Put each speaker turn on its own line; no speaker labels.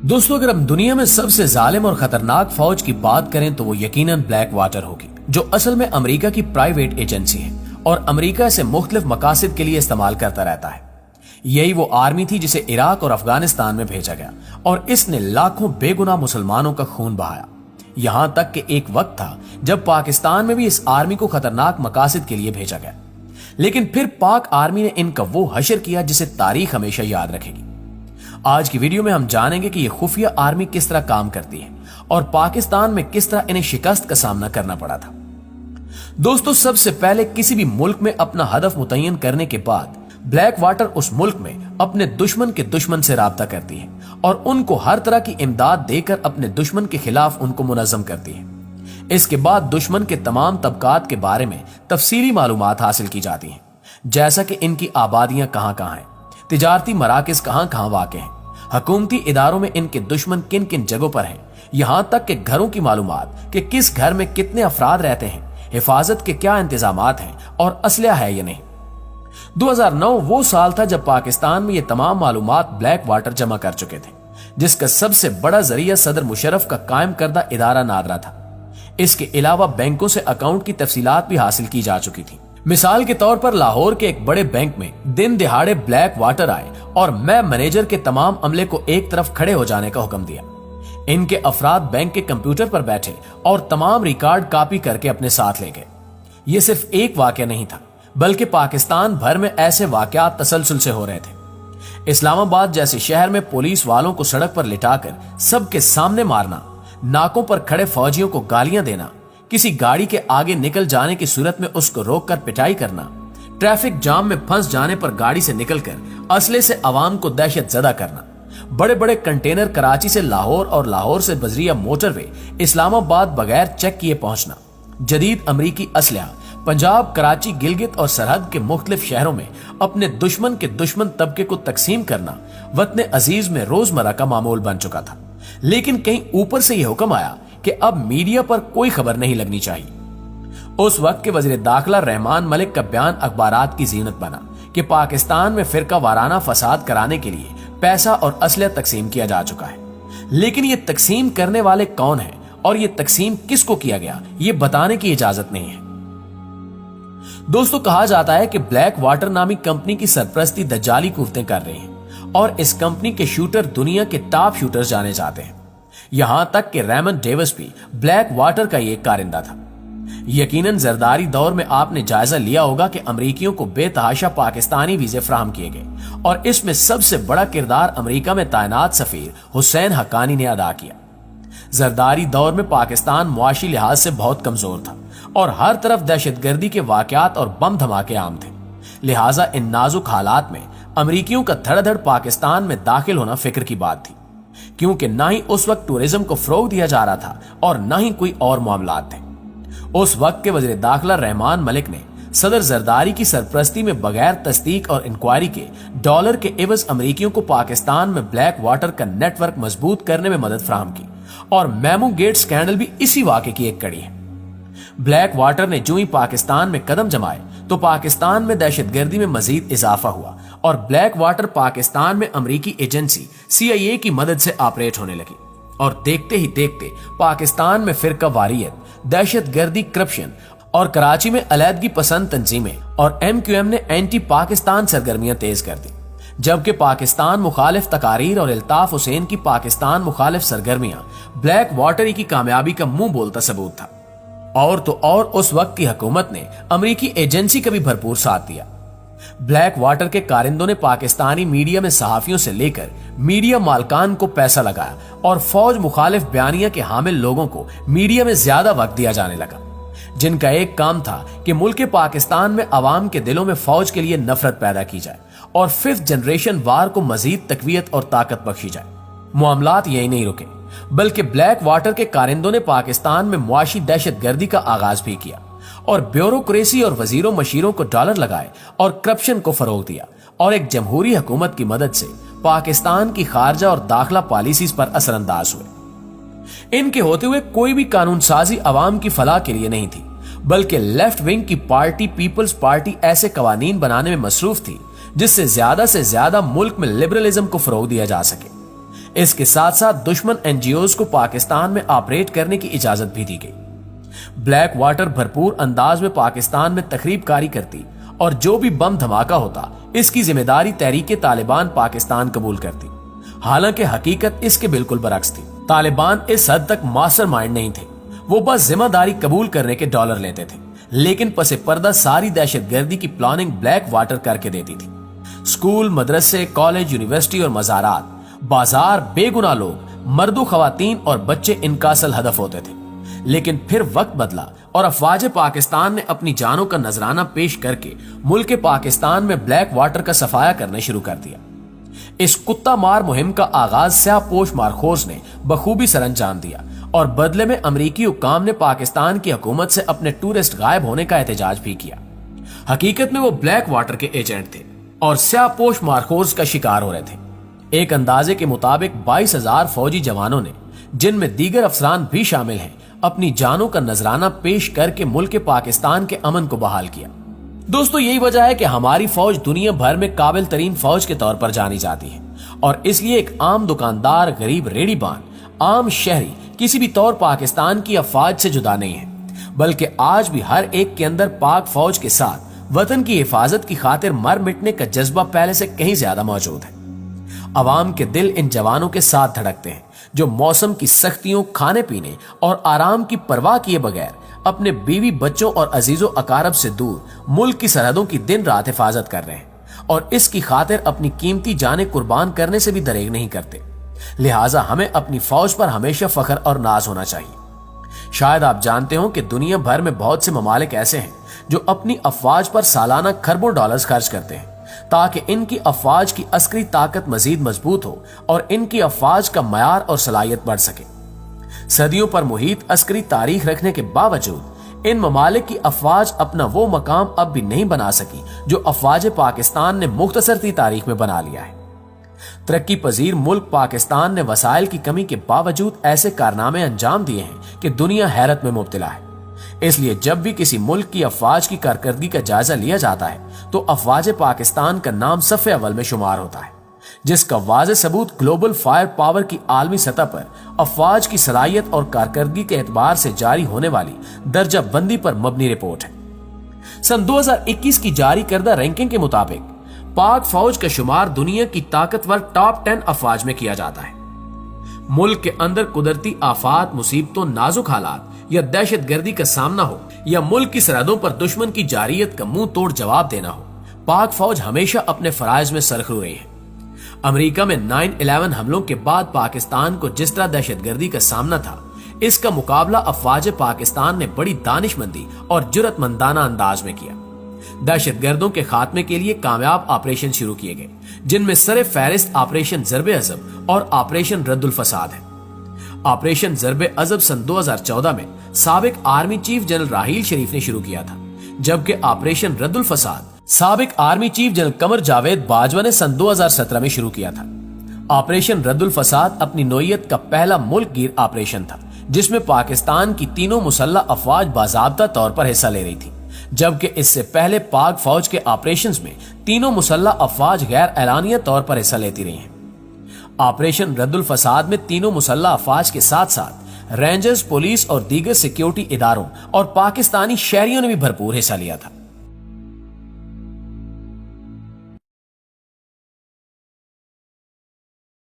दोस्तों, अगर हम दुनिया में सबसे जालिम और खतरनाक फौज की बात करें तो वो यकीनन ब्लैक वाटर होगी, जो असल में अमेरिका की प्राइवेट एजेंसी है और अमेरिका इसे मुख्तलिफ मकासद के लिए इस्तेमाल करता रहता है। यही वो आर्मी थी जिसे इराक और अफगानिस्तान में भेजा गया और इसने लाखों बेगुनाह मुसलमानों का खून बहाया। यहां तक कि एक वक्त था जब पाकिस्तान में भी इस आर्मी को खतरनाक मकासद के लिए भेजा गया, लेकिन फिर पाक आर्मी ने इनका वो हशर किया जिसे तारीख हमेशा याद रखेगी। आज की वीडियो में हम जानेंगे कि ये खुफिया आर्मी किस तरह काम करती है और पाकिस्तान में किस तरह इन्हें शिकस्त का सामना करना पड़ा था। दोस्तों, सबसे पहले किसी भी मुल्क में अपना हदफ मुतय्यन करने के बाद ब्लैक वाटर उस मुल्क में अपने दुश्मन के दुश्मन से राब्ता करती है और उनको हर तरह की इमदाद देकर अपने दुश्मन के खिलाफ उनको मुनज़्ज़म करती है। इसके बाद दुश्मन के तमाम तबकात के बारे में तफसीली मालूमात हासिल की जाती हैं, जैसा कि इनकी आबादियां कहां कहां हैं, तिजारती मराकज कहां कहां वाक़ हैं, हुकूमती इदारों में इनके दुश्मन किन किन जगहों पर हैं, यहां तक कि घरों की मालूमात कि किस घर में कितने अफराद रहते हैं, हिफाजत के क्या इंतजामात हैं और असलहा है या नहीं। 2009 वो साल था जब पाकिस्तान में ये तमाम मालूमात ब्लैक वाटर जमा कर चुके थे, जिसका सबसे बड़ा जरिया सदर मुशर्रफ का कायम करदा इदारा नादरा था। इसके अलावा बैंकों से अकाउंट की तफसीलात भी हासिल की जा चुकी थी। मिसाल के तौर पर लाहौर के एक बड़े बैंक में दिन दिहाड़े ब्लैक वाटर आए और मैं मैनेजर के तमाम अमले को एक तरफ खड़े हो जाने का हुक्म दिया। इनके अफराद बैंक के कंप्यूटर पर बैठे और तमाम रिकॉर्ड कॉपी करके अपने साथ ले गए। ये सिर्फ एक वाकया नहीं था, बल्कि पाकिस्तान भर में ऐसे वाकयात तसलसल से हो रहे थे। इस्लामाबाद जैसे शहर में पुलिस वालों को सड़क पर लिटाकर सबके सामने मारना, नाकों पर खड़े फौजियों को गालियां देना, किसी गाड़ी के आगे निकल जाने की सूरत में उसको रोककर पिटाई करना, ट्रैफिक जाम में फंस जाने पर गाड़ी से निकलकर असले से आवाम को दहशत ज़दा करना, बड़े बड़े कंटेनर कराची से लाहौर और लाहौर से बजरिया मोटरवे इस्लामाबाद बगैर चेक किए पहुंचना, जदीद अमरीकी असलहा पंजाब, कराची, गिलगित और सरहद के मुख्तलिफ शहरों में अपने दुश्मन के दुश्मन तबके को तकसीम करना वतन अजीज में रोजमर्रा का मामूल बन चुका था। लेकिन कहीं ऊपर से यह हुक्म आया कि अब मीडिया पर कोई खबर नहीं लगनी चाहिए। उस वक्त के वजीर दाखिला रहमान मलिक का बयान अखबारात की जीनत बना कि पाकिस्तान में फिरका वाराना फसाद कराने के लिए पैसा और असलहा तकसीम किया जा चुका है। लेकिन ये तकसीम करने वाले कौन हैं और ये तकसीम किसको किया गया, ये बताने की इजाजत नहीं है। दोस्तों, कहा जाता है कि ब्लैक वाटर नामी कंपनी की सरपरस्ती दज्जाली कुफ्तें कर रही हैं और इस कंपनी के शूटर दुनिया के टॉप शूटर्स जाने जाते हैं। यहां तक कि रेमन डेविस भी ब्लैक वाटर का एक कारिंदा था। यकीनन जरदारी दौर में आपने जायजा लिया होगा कि अमरीकियों को बेतहाशा पाकिस्तानी वीजे फराहम किए गए और इसमें सबसे बड़ा किरदार अमरीका में तैनात सफीर हुसैन हक्कानी ने अदा किया। जरदारी दौर में पाकिस्तान मुआशी लिहाज से बहुत कमजोर था और हर तरफ दहशतगर्दी के वाकयात और बम धमाके आम थे। लिहाजा इन नाजुक हालात में अमरीकियों का धड़ाधड़ पाकिस्तान में दाखिल होना फिक्र की बात थी, क्योंकि ना ही उस वक्त टूरिज्म को फरोग दिया जा रहा था और ना ही कोई और मामलात थे। उस वक्त के वजीर दाखिला रहमान मलिक ने सदर जरदारी की सरपरस्ती में बगैर तस्दीक और इंक्वायरी के डॉलर के एवज अमरीकियों को पाकिस्तान में ब्लैक वाटर का नेटवर्क मजबूत करने में मदद फराहम की और मेमो गेट स्कैंडल भी इसी वाक़े की एक कड़ी है। ब्लैक वाटर ने जो ही पाकिस्तान में कदम जमाए तो पाकिस्तान में दहशतगर्दी में मजीद इजाफा हुआ और ब्लैक वाटर पाकिस्तान में अमरीकी एजेंसी CIA की मदद से ऑपरेट होने लगी और देखते ही देखते पाकिस्तान में फिरका वारियत, दहशतगर्दी, करप्शन और कराची में अलहदगी पसंद तंजीमें और MQM ने एंटी पाकिस्तान सरगर्मियां तेज कर दी, जबकि पाकिस्तान मुखालिफ तकारीर और अल्ताफ हुसैन की पाकिस्तान मुखालिफ सरगर्मियां ब्लैक वाटर की कामयाबी का मुंह बोलता सबूत था। और तो और उस वक्त की हुकूमत ने अमरीकी एजेंसी का भी भरपूर साथ दिया। ब्लैक वाटर के कारिंदों ने पाकिस्तानी मीडिया में सहाफियों से लेकर मीडिया मालकान को पैसा लगाया और फौज मुखालिफ बयानिया के हामिल लोगों को मीडिया में ज्यादा वक्त दिया जाने लगा, जिनका एक काम था कि मुल्क पाकिस्तान में अवाम के दिलों में फौज के लिए नफरत पैदा की जाए और 5th जनरेशन वार को मजीद तकवीयत और ताकत बख्शी जाए। मामलात यही नहीं रुके, बल्कि ब्लैक वाटर के कारिंदों ने पाकिस्तान में मुआशी दहशतगर्दी का आगाज भी किया और ब्यूरोक्रेसी और वजीरों मशीरों को डॉलर लगाए और करप्शन को फरोग दिया और एक जमहूरी हुकूमत की मदद से पाकिस्तान की खारजा और दाखिला पॉलिसीज पर असरअंदाज हुए। इनके होते हुए कोई भी कानून साजी अवाम की फलाह के लिए नहीं थी, बल्कि लेफ्ट विंग की पार्टी पीपल्स पार्टी ऐसे कवानीन बनाने में मसरूफ थी जिससे ज्यादा से ज्यादा मुल्क में लिबरलिज्म को फरोग दिया जा सके। इसके साथ साथ दुश्मन एनजीओज को पाकिस्तान में ऑपरेट करने की इजाजत भी दी गई। ब्लैक वाटर भरपूर अंदाज में पाकिस्तान में तखरीबकारी करती और जो भी बम धमाका होता इसकी जिम्मेदारी तहरीके तालिबान पाकिस्तान कबूल करती। हालांकि हकीकत इसके बिल्कुल बरक्स थी। तालिबान इस हद तक मास्टरमाइंड नहीं थे, वो बस जिम्मेदारी कबूल करने के डॉलर लेते थे, लेकिन पसे पर्दा सारी दहशतगर्दी की प्लानिंग ब्लैक वाटर करके देती थी। स्कूल, मदरसे, कॉलेज, यूनिवर्सिटी और मज़ारात, बाजार, बेगुनाह लोग, मर्दों, खवातीन और बच्चे इनका असल हदफ होते थे। लेकिन फिर वक्त बदला और अफवाज पाकिस्तान ने अपनी जानों का नजराना पेश करके मुल्क पाकिस्तान में ब्लैक वाटर का सफाया करना शुरू कर दिया। इस कुत्ता मार मुहिम का आगाज स्याहपोश मारखोर्स ने बखूबी सरअंजाम दिया और बदले में अमरीकी हुक्काम ने पाकिस्तान की हुकूमत से अपने टूरिस्ट गायब होने का एहतजाज भी किया। हकीकत में वो ब्लैक वाटर के एजेंट थे और स्याहपोश मारखोर्स का शिकार हो रहे थे। एक अंदाजे के मुताबिक 22,000 फौजी जवानों ने, जिनमें दीगर अफसरान भी शामिल हैं, अपनी जानों का नजराना पेश करके मुल्क पाकिस्तान के अमन को बहाल किया। दोस्तों, यही वजह है कि हमारी फौज दुनिया भर में काबिल तरीन फौज के तौर पर जानी जाती है और इसलिए एक आम दुकानदार, गरीब रेहड़ीबान, आम शहरी किसी भी तौर पाकिस्तान की अफवाज से जुदा नहीं है, बल्कि आज भी हर एक के अंदर पाक फौज के साथ वतन की हिफाजत की खातिर मर मिटने का जज्बा पहले से कहीं ज्यादा मौजूद है। अवाम के दिल इन जवानों के साथ धड़कते हैं जो मौसम की सख्तियों, खाने पीने और आराम की परवाह किए बगैर अपने बीवी, बच्चों और अजीजों अकारब से दूर मुल्क की सरहदों की दिन रात हिफाजत कर रहे हैं और इसकी खातिर अपनी कीमती जानें कुर्बान करने से भी दरेग नहीं करते। लिहाजा हमें अपनी फौज पर हमेशा फख्र और नाज होना चाहिए। शायद आप जानते हो कि दुनिया भर में बहुत से ममालिक ऐसे हैं जो अपनी अफवाज पर सालाना खरबों डॉलर्स खर्च करते हैं ताकि इनकी अफवाज की अस्करी ताकत मजीद मजबूत हो और इनकी अफवाज का मयार और सलाहियत बढ़ सके। सदियों पर मुहित अस्करी तारीख रखने के बावजूद इन ममालिक की अफवाज अपना वो मकाम अब भी नहीं बना सकी जो अफवाज पाकिस्तान ने मुख्तसर सी तारीख में बना लिया है। तरक्की पजीर मुल्क पाकिस्तान ने वसाइल की कमी के बावजूद ऐसे कारनामे अंजाम दिए हैं कि दुनिया हैरत में मुब्तला है। इसलिए जब भी किसी मुल्क की अफवाज की कारकर्दगी का जायजा लिया जाता है तो अफवाज पाकिस्तान का नाम सफ़े अव्वल में शुमार होता है, जिसका वाज़ेह सबूत ग्लोबल फायर पावर की आलमी सतह पर अफवाज की सलाहियत और कारकर्दगी के एतबार से जारी होने वाली दर्जा बंदी पर मबनी रिपोर्ट है। सन 2021 की जारी करदा रैंकिंग के मुताबिक पाक फौज का शुमार दुनिया की ताकतवर टॉप 10 अफवाज में किया जाता है। मुल्क के अंदर कुदरती आफात, मुसीबतों, नाजुक हालात या दहशत गर्दी का सामना हो या मुल्क की सरहदों पर दुश्मन की जारियत का मुंह तोड़ जवाब देना हो, पाक फौज हमेशा अपने फराइज में सरखरू रही है। अमेरिका में 9/11 हमलों के बाद पाकिस्तान को जिस तरह दहशतगर्दी का सामना था, इसका मुकाबला अफवाज पाकिस्तान ने बड़ी दानिशमंदी और जुर्रतमंदाना अंदाज में किया। दहशतगर्दों के खात्मे के लिए कामयाब ऑपरेशन शुरू किए गए, जिनमें सरे फहरिस्त ऑपरेशन ज़र्बे अज़ब और ऑपरेशन रद्दुल फसाद है। ऑपरेशन ज़र्बे अज़ब सन 2014 में साबिक आर्मी चीफ जनरल राहील शरीफ ने शुरू किया था, जबकि ऑपरेशन रद्दुल फसाद साबिक army chief general Qamar Javed Bajwa ने सन 2017 में शुरू किया था। ऑपरेशन रद्दुल फसाद अपनी नोयत का पहला मुल्कगीर ऑपरेशन था, जिसमें पाकिस्तान की तीनों मुसल्लह अफवाज बाज़ाब्ता तौर पर हिस्सा ले रही थी, जबकि इससे पहले पाक फौज के ऑपरेशंस में तीनों मुसल्लह अफवाज गैर एलानिया तौर पर हिस्सा लेती रही हैं। ऑपरेशन रद्दुल फसाद में तीनों मुसल्लह अफवाज के साथ साथ रेंजर्स, पुलिस और दीगर सिक्योरिटी इदारों और पाकिस्तानी शहरियों ने भी भरपूर हिस्सा लिया था।